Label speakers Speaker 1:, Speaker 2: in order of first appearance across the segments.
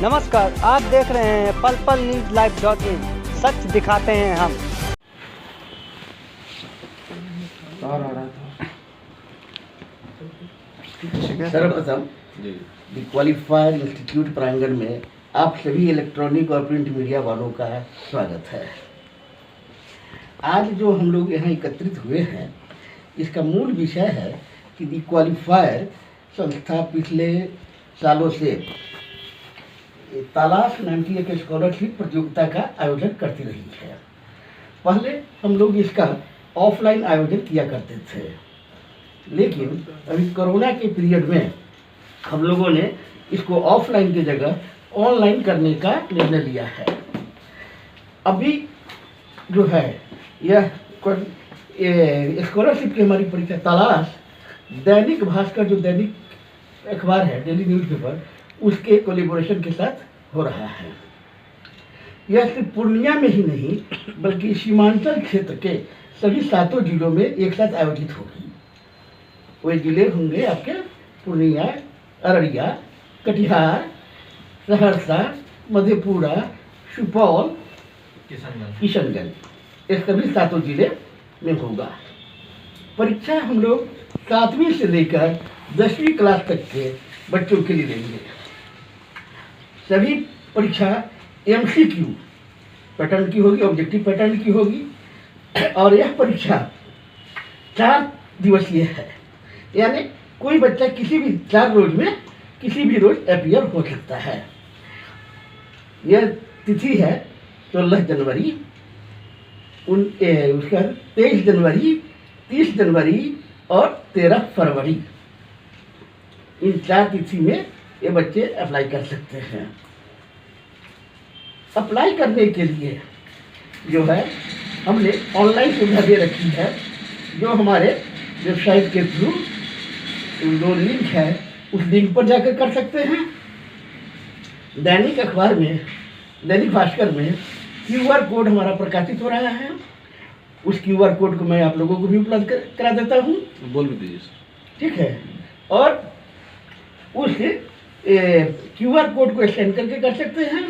Speaker 1: नमस्कार, आप देख रहे हैं पल पल न्यूज लाइव.in। सच दिखाते हैं हम।
Speaker 2: सर्वप्रथम क्वालिफायर इंस्टीट्यूट प्रांगण में आप सभी इलेक्ट्रॉनिक और प्रिंट मीडिया वालों का स्वागत है। आज जो हम लोग यहाँ एकत्रित हुए हैं, इसका मूल विषय है कि दी क्वालिफायर संस्था पिछले सालों से तलाश नाम की एक स्कॉलरशिप प्रतियोगिता का आयोजन करती रही है। पहले हम लोग इसका ऑफलाइन आयोजन किया करते थे, लेकिन अभी कोरोना के पीरियड में हम लोगों ने इसको ऑफलाइन की जगह ऑनलाइन करने का निर्णय लिया है। अभी जो है यह स्कॉलरशिप की हमारी परीक्षा तलाश दैनिक भास्कर, जो दैनिक अखबार है, डेली न्यूज़पेपर, उसके कोलैबोरेशन के साथ हो रहा है। यह सिर्फ पूर्णिया में ही नहीं बल्कि सीमांचल क्षेत्र के सभी 7 जिलों में एक साथ आयोजित होगी। वे जिले होंगे आपके पूर्णिया, अररिया, कटिहार, सहरसा, मधेपुरा, सुपौल, किशनगंज, ये सभी 7 जिले में होगा। परीक्षा हम लोग 7वीं से लेकर 10वीं क्लास तक के बच्चों के लिए लेंगे। सभी परीक्षा MCQ पैटर्न की होगी, ऑब्जेक्टिव पैटर्न की होगी, और यह परीक्षा 4 दिवसीय है। यानी कोई बच्चा किसी भी 4 रोज में किसी भी रोज अपीयर हो सकता है। यह तिथि है 16 जनवरी, उसका 23 जनवरी, 30 जनवरी और 13 फरवरी। इन 4 तिथि में ये बच्चे अप्लाई कर सकते हैं। अप्लाई करने के लिए जो है हमने ऑनलाइन सुविधा दे रखी है, जो हमारे वेबसाइट के थ्रू जो लिंक है उस लिंक पर जाकर कर सकते हैं। दैनिक अखबार में, दैनिक भास्कर में QR कोड हमारा प्रकाशित हो रहा है। उस QR कोड को मैं आप लोगों को भी उपलब्ध करा देता हूँ। बोल भी दीजिए। ठीक है। और उस QR कोड को स्कैन करके कर सकते हैं,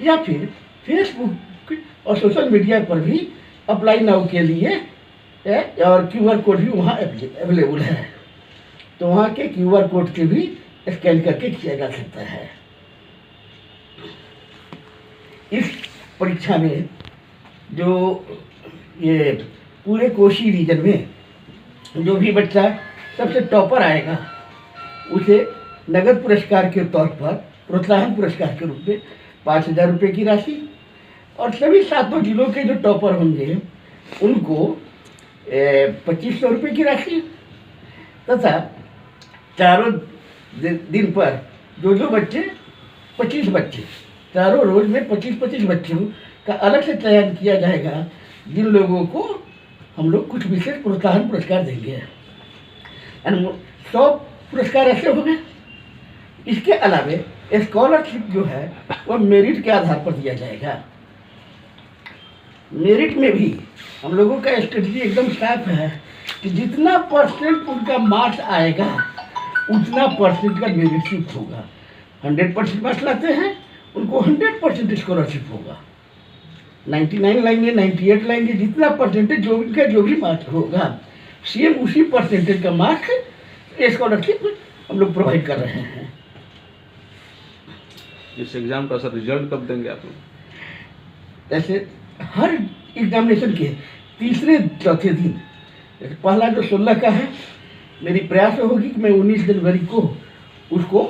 Speaker 2: या फिर फेसबुक और सोशल मीडिया पर भी अप्लाई नाउ के लिए और QR कोड भी वहाँ अवेलेबल है, तो वहाँ के QR कोड से भी स्कैन करके किया जा सकता है। इस परीक्षा में जो ये पूरे कोसी रीजन में जो भी बच्चा सबसे टॉपर आएगा, उसे नगद पुरस्कार के तौर पर प्रोत्साहन पुरस्कार के रूप में 5,000 रुपये की राशि, और सभी 7 जिलों के जो टॉपर होंगे उनको 2,500 रुपये की राशि, तथा चारों दिन पर जो बच्चे 25 बच्चे, चारों रोज में 25-25 बच्चों का अलग से चयन किया जाएगा, जिन लोगों को हम लोग कुछ विशेष प्रोत्साहन पुरस्कार देंगे। 100 पुरस्कार ऐसे हो गए। इसके अलावा स्कॉलरशिप जो है वह मेरिट के आधार पर दिया जाएगा। मेरिट में भी हम लोगों का स्ट्रेटजी एकदम साफ है कि जितना परसेंट उनका मार्क्स आएगा उतना परसेंट का मेरिट शिफ्ट होगा। 100% मार्क्स लाते हैं उनको 100% स्कॉलरशिप होगा। 99 लाएंगे, 98 लाएंगे, जितना परसेंटेज जो उनका जो भी मार्क्स होगा, सेम उसी परसेंटेज का मार्क्स स्कॉलरशिप हम लोग प्रोवाइड कर रहे हैं।
Speaker 3: इस एग्जाम का सर रिजल्ट कब देंगे आप लोग?
Speaker 2: ऐसे हर एग्जामिनेशन के तीसरे चौथे दिन, जैसे पहला जो 16 का है, मेरी प्रयास होगी कि मैं 19 जनवरी को उसको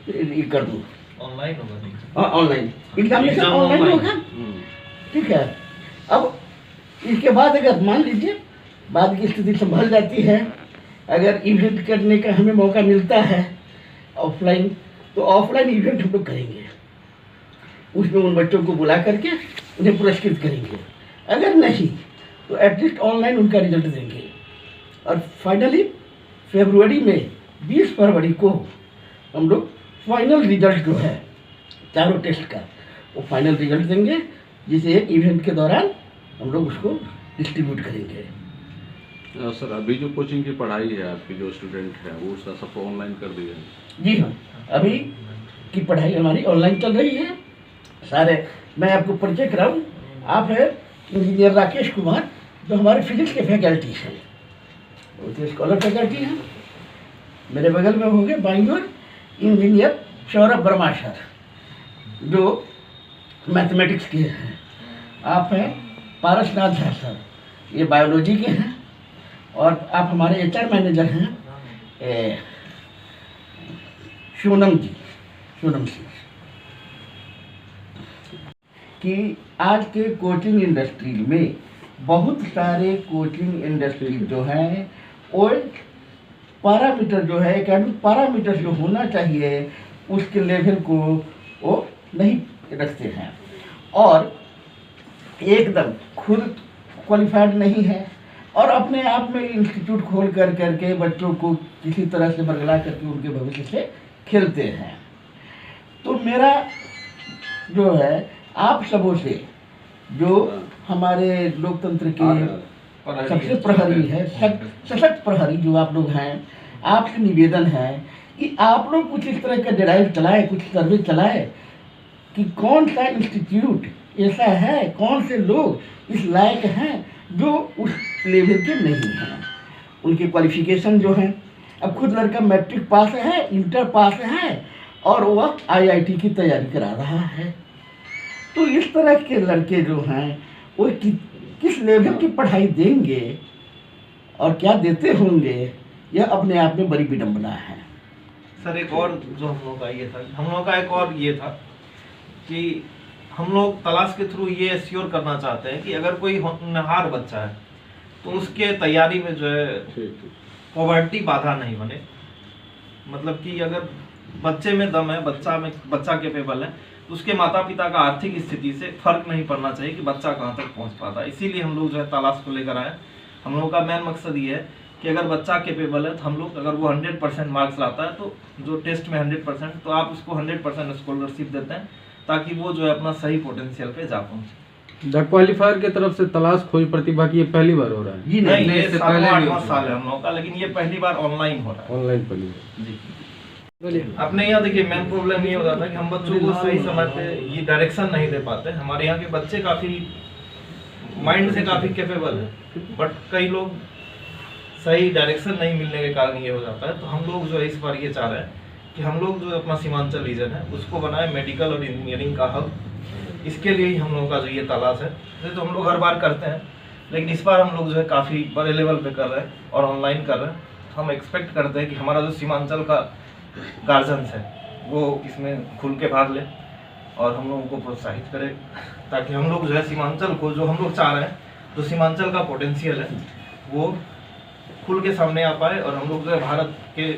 Speaker 2: ये कर दूँ।
Speaker 4: ऑनलाइन होगा?
Speaker 2: हाँ, ऑनलाइन एग्जामिनेशन ऑनलाइन होगा। ठीक है। अब इसके बाद अगर मान लीजिए बाद की स्थिति संभल जाती है, अगर इवेंट करने का हमें मौका मिलता है ऑफलाइन, तो ऑफलाइन इवेंट हम लोग करेंगे। उसमें उन बच्चों को बुला करके उन्हें पुरस्कृत करेंगे। अगर नहीं तो एटलीस्ट ऑनलाइन उनका रिजल्ट देंगे। और फाइनली फरवरी में 20 फरवरी को हम लोग फाइनल रिजल्ट जो है चारों टेस्ट का, वो फाइनल रिजल्ट देंगे, जिसे एक इवेंट के दौरान हम लोग उसको डिस्ट्रीब्यूट करेंगे।
Speaker 3: सर अभी जो कोचिंग की पढ़ाई है आपकी, जो स्टूडेंट है वो सबको ऑनलाइन कर दिया है?
Speaker 2: जी हाँ, अभी की पढ़ाई हमारी ऑनलाइन चल रही है। सारे मैं आपको परिचय कराऊँ, आप है इंजीनियर राकेश कुमार, जो हमारे फिजिक्स के फैकल्टी हैं, वो तो स्कॉलर फैकल्टी हैं। मेरे बगल में होंगे बाईं ओर इंजीनियर सौरभ वर्मा सर, जो मैथमेटिक्स के हैं। आप हैं पारसनाथ झा सर, ये बायोलॉजी के हैं। और आप हमारे HR मैनेजर हैं सोनम सिंह। कि आज के कोचिंग इंडस्ट्री में बहुत सारे कोचिंग इंडस्ट्री जो हैं वो पैरामीटर जो है, एकेडमिक पैरामीटर जो होना चाहिए उसके लेवल को वो नहीं रखते हैं और एकदम खुद क्वालिफाइड नहीं है और अपने आप में इंस्टीट्यूट खोल कर करके बच्चों को किसी तरह से बरगला करके उनके भविष्य से खेलते हैं। तो मेरा जो है आप सबों से, जो हमारे लोकतंत्र के सबसे प्रहरी है, सशक्त प्रहरी जो आप लोग हैं, आपसे निवेदन है कि आप लोग कुछ इस तरह का ड्राइव चलाएं, कुछ सर्वे चलाएं कि कौन सा इंस्टीट्यूट ऐसा है, कौन से लोग इस लायक हैं जो उस लेवल के नहीं हैं, उनके क्वालिफिकेशन जो हैं। अब खुद लड़का मैट्रिक पास है, इंटर पास है और वह IIT की तैयारी करा रहा है। तो इस तरह के लड़के जो हैं वो किस लेवल की पढ़ाई देंगे और क्या देते होंगे, यह अपने आप में बड़ी विडंबना है।
Speaker 4: सर एक और जो हम लोग का एक और ये था कि हम लोग तलाश के थ्रू ये एश्योर करना चाहते हैं कि अगर कोई होनहार बच्चा है तो उसके तैयारी में जो है पॉवर्टी बाधा नहीं बने। मतलब कि अगर बच्चे में दम है, बच्चा कैपेबल है, तो उसके माता पिता का आर्थिक स्थिति से फर्क नहीं पड़ना चाहिए कि बच्चा कहाँ तक पहुँच पाता है। इसीलिए हम लोग जो है तलाश को लेकर आए। हम लोगों का मेन मकसद ये है कि अगर बच्चा कैपेबल है तो हम लोग, अगर वो 100% मार्क्स लाता है तो जो टेस्ट में 100%, तो आप उसको 100% स्कॉलरशिप देते हैं ताकि वो जो है अपना सही पोटेंशियल पे जा पहुंचे।
Speaker 3: द क्वालिफायर की तरफ से तलाश खोज प्रतिभा की ये पहली बार हो रहा है?
Speaker 4: जी नहीं, ये 7वां साल है हम लोगों का, लेकिन ये पहली बार ऑनलाइन हो रहा है।
Speaker 3: ऑनलाइन पहली बार
Speaker 4: जी। अपने यहाँ देखिए मेन प्रॉब्लम ये होता था कि हम बच्चों को सही समय पे ये डायरेक्शन नहीं दे पाते। हमारे यहाँ के बच्चे काफ़ी माइंड से काफ़ी कैपेबल है, बट कई लोग सही डायरेक्शन नहीं मिलने के कारण ये हो जाता है। तो हम लोग जो है इस बार ये चाह रहे हैं कि हम लोग जो अपना सीमांचल रीजन है उसको बनाए मेडिकल और इंजीनियरिंग का हब। इसके लिए ही हम लोगों का जो ये तलाश है, जैसे तो हम लोग हर बार करते हैं, लेकिन इस बार हम लोग जो है काफ़ी बड़े लेवल पे कर रहे हैं और ऑनलाइन कर रहे हैं। हम एक्सपेक्ट करते हैं कि हमारा जो सीमांचल का गार्जियंस है वो इसमें खुल के भाग ले और हम लोगों को प्रोत्साहित करे, ताकि हम लोग जो है सीमांचल को, जो हम लोग चाह रहे हैं, जो सीमांचल का पोटेंशियल है वो खुल के सामने आ पाए और हम लोग जो है भारत के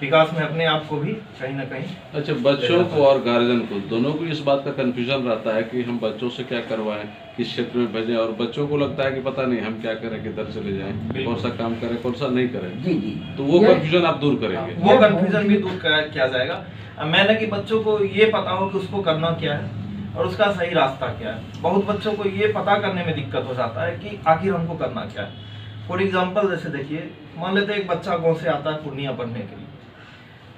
Speaker 4: विकास में अपने आप को भी कहीं ना कहीं।
Speaker 3: अच्छा, बच्चों को और गार्जियन को दोनों को इस बात का कंफ्यूजन रहता है कि हम बच्चों से क्या करवाएं, किस क्षेत्र में भेजें, और बच्चों को लगता है कि पता नहीं हम क्या करें, किधर चले जाएं, कौन सा काम करें, कौन सा नहीं करें।
Speaker 2: जी जी,
Speaker 3: तो वो कंफ्यूजन आप दूर करेंगे?
Speaker 4: वो कंफ्यूजन भी दूर किया जाएगा। मैंने कि बच्चों को ये पता हो कि उसको करना क्या है और उसका सही रास्ता क्या है। बहुत बच्चों को ये पता करने में दिक्कत हो जाता है कि आखिर हमको करना क्या है। फॉर एग्जाम्पल जैसे देखिए, मान लेते एक बच्चा गाँव से आता है पूर्णिया पढ़ने के लिए,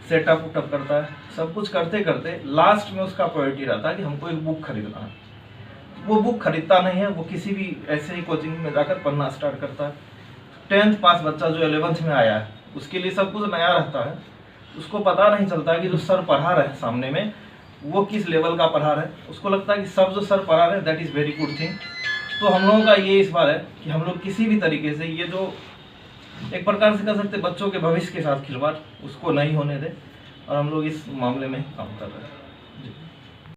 Speaker 4: सेटअप उटअप करता है, सब कुछ करते करते लास्ट में उसका प्रायोरिटी रहता है कि हमको एक बुक खरीदना है। वो बुक खरीदता नहीं है, वो किसी भी ऐसे ही कोचिंग में जाकर पढ़ना स्टार्ट करता है। 10th पास बच्चा जो 11th में आया है, उसके लिए सब कुछ नया रहता है, उसको पता नहीं चलता है कि जो सर पढ़ा रहे हैं सामने में वो किस लेवल का पढ़ा रहे हैं। उसको लगता है कि सब जो सर पढ़ा रहे हैं that is very good thing. तो हम लोगों का ये इस बार है कि हम लोग किसी भी तरीके से ये जो एक प्रकार से कह सकते बच्चों के भविष्य के साथ खिलवाड़ उसको नहीं होने दें, और हम लोग इस मामले में काम कर रहे हैं। जी।